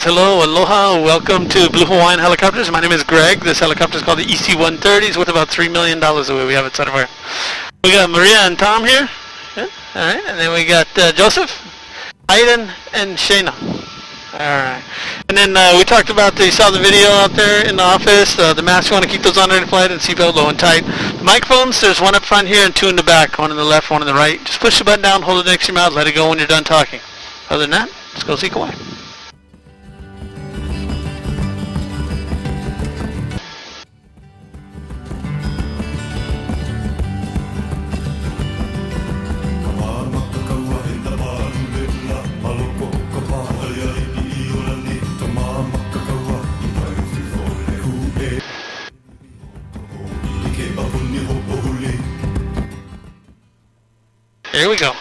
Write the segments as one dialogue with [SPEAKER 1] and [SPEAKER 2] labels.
[SPEAKER 1] Hello, aloha, welcome to Blue Hawaiian Helicopters. My name is Greg. This helicopter is called the EC-130. It's worth about $3 million away. We have it somewhere. We got Maria and Tom here. Yeah. Alright, and then we got Joseph, Aidan, and Shayna. Alright. And then we talked about, you saw the video out there in the office, the masks, you want to keep those on during flight and seatbelt low and tight. The microphones, there's one up front here and two in the back, one in the left, one in the right. Just push the button down, hold it next to your mouth, let it go when you're done talking. Other than that, let's go see Kauai. Here we go.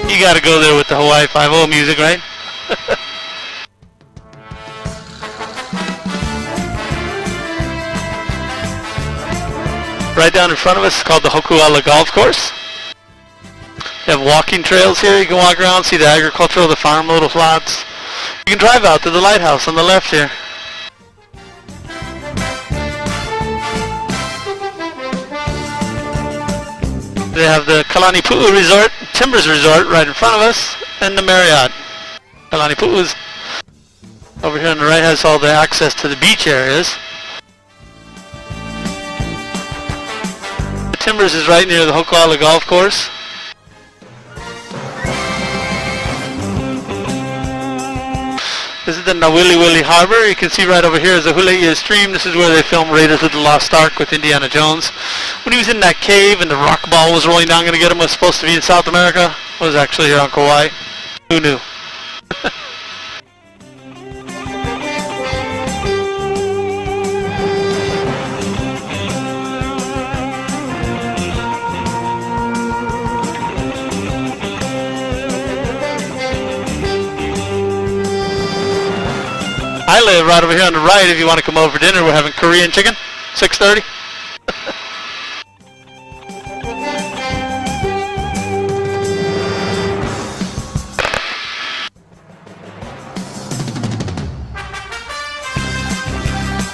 [SPEAKER 1] You gotta go there with the Hawaii 5-0 music, right? Right down in front of us is called the Hokuala Golf Course. You have walking trails here. You can walk around, see the agricultural, the farm little plots. You can drive out to the lighthouse on the left here. They have the Kalanipu'u Resort, Timbers Resort right in front of us, and the Marriott. Kalanipu'u is over here on the right, has all the access to the beach areas. The Timbers is right near the Hokuala Golf Course. This is the Nawiliwili Harbor. You can see right over here is the Hawaiian stream. This is where they filmed Raiders of the Lost Ark with Indiana Jones. When he was in that cave and the rock ball was rolling down going to get him, was supposed to be in South America, was actually here on Kauai. Who knew? I live right over here on the right. If you want to come over for dinner, we're having Korean chicken, 6:30.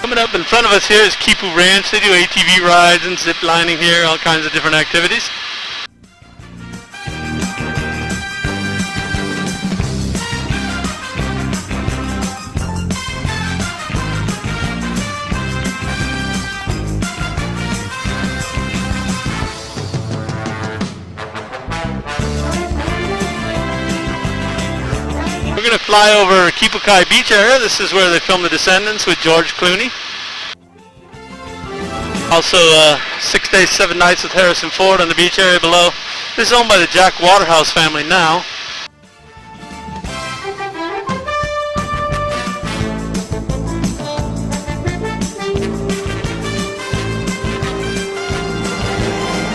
[SPEAKER 1] Coming up in front of us here is Kipu Ranch. They do ATV rides and zip lining here, all kinds of different activities. We're going to fly over Kipukai Beach area. This is where they filmed The Descendants with George Clooney. Also 6 days, 7 nights with Harrison Ford on the beach area below. This is owned by the Jack Waterhouse family now.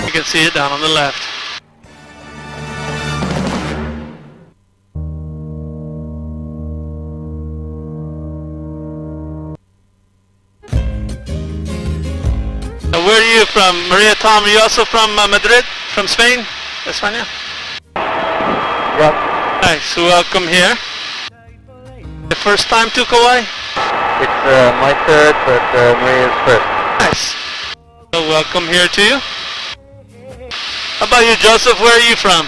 [SPEAKER 1] You can see it down on the left. Where are you from? Maria, Tom, are you also from Madrid? From Spain? España?
[SPEAKER 2] Yep.
[SPEAKER 1] Nice, welcome here. The first time to Kauai?
[SPEAKER 2] It's my third, but Maria's first.
[SPEAKER 1] Nice. So welcome here to you. How about you, Joseph? Where are you from?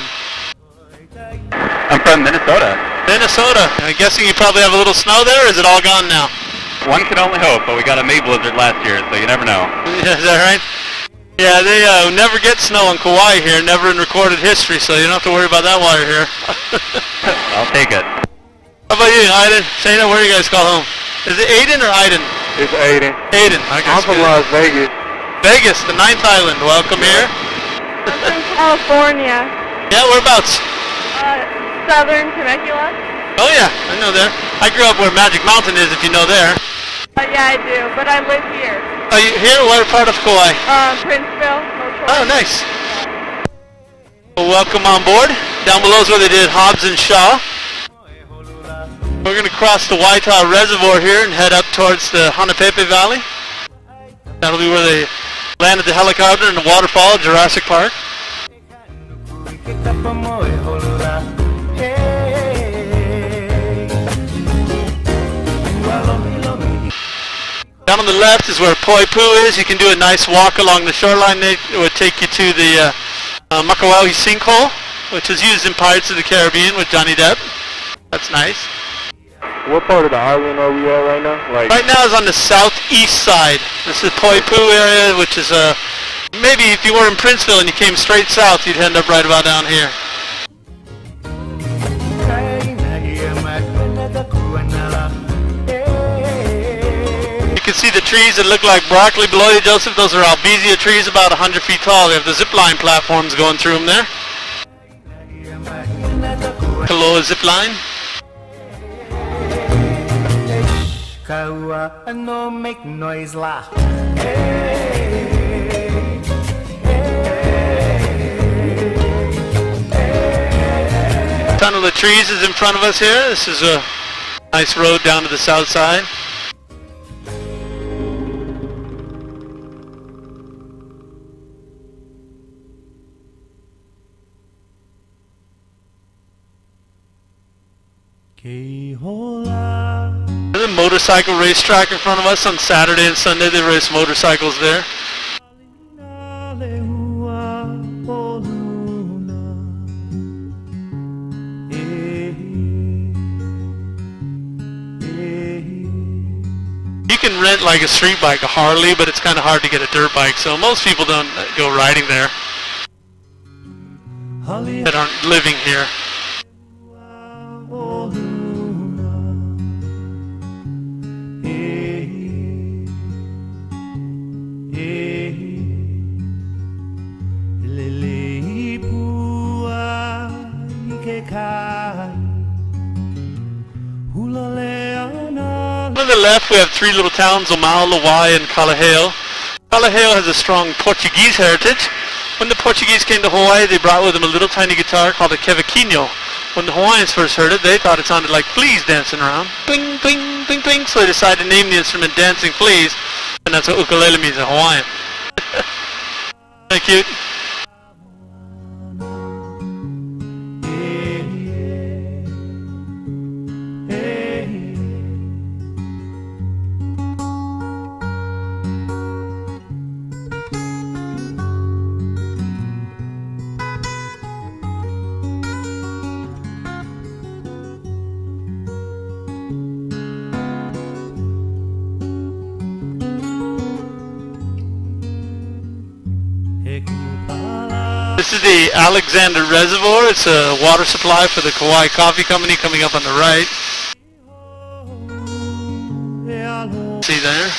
[SPEAKER 3] I'm from Minnesota.
[SPEAKER 1] Minnesota. I'm guessing you probably have a little snow there, or is it all gone now?
[SPEAKER 3] One can only hope, but we got a May blizzard last year, so you never know.
[SPEAKER 1] Is that right? Yeah, they never get snow in Kauai here, never in recorded history, so you don't have to worry about that while you're here.
[SPEAKER 3] I'll take it.
[SPEAKER 1] How about you, Aidan? Shayna, where do you guys call home? Is it Aidan or Aidan?
[SPEAKER 2] It's Aidan.
[SPEAKER 1] Aidan.
[SPEAKER 2] I'm from Las Vegas.
[SPEAKER 1] Vegas, the 9th island. Welcome here.
[SPEAKER 4] I'm from California.
[SPEAKER 1] Yeah, whereabouts?
[SPEAKER 4] Southern Temecula.
[SPEAKER 1] Oh yeah, I know there. I grew up where Magic Mountain is, if you know there.
[SPEAKER 4] Yeah, I do, but I live here.
[SPEAKER 1] Are you here? What part of Kauai?
[SPEAKER 4] Princeville.
[SPEAKER 1] Oh, nice. Well, welcome on board. Down below is where they did Hobbs and Shaw. We're going to cross the Waitaha Reservoir here and head up towards the Hanapepe Valley. That'll be where they landed the helicopter in the waterfall, Jurassic Park. Down on the left is where Poipu is. You can do a nice walk along the shoreline. It would take you to the Makawauhi sinkhole, which is used in Pirates of the Caribbean with Johnny Depp. That's nice.
[SPEAKER 2] What part of the island are we at right now?
[SPEAKER 1] Right now is on the southeast side. This is Poipu area, which is maybe if you were in Princeville and you came straight south, you'd end up right about down here. You can see the trees that look like broccoli below you, Joseph. Those are albizia trees about 100 feet tall. They have the zip line platforms going through them there. Kaloa zip line.
[SPEAKER 5] No make noise la.
[SPEAKER 1] Tunnel of trees is in front of us here. This is a nice road down to the south side. There's a motorcycle racetrack in front of us. On Saturday and Sunday they race motorcycles there. You can rent like a street bike, a Harley, but it's kind of hard to get a dirt bike, so most people don't go riding there that aren't living here. On the left we have three little towns, Omao, Lihue, and Kalaheo. Kalaheo has a strong Portuguese heritage. When the Portuguese came to Hawaii, they brought with them a little tiny guitar called a cavaquinho. When the Hawaiians first heard it, they thought it sounded like fleas dancing around. Bing, bing, bing, bing. So they decided to name the instrument Dancing Fleas, and that's what ukulele means in Hawaiian. Thank you. This is the Alexander Reservoir. It's a water supply for the Kauai Coffee Company coming up on the right. See there?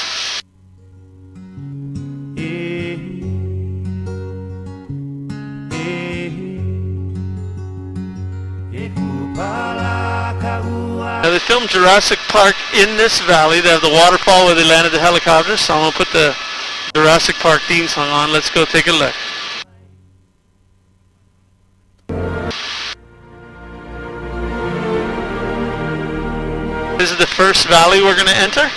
[SPEAKER 1] Now they filmed Jurassic Park in this valley. They have the waterfall where they landed the helicopters, so I'm going to put the Jurassic Park theme song on. Let's go take a look. This is the first valley we're going to enter.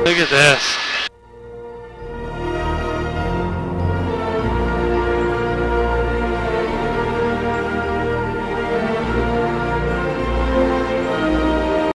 [SPEAKER 1] Look at this.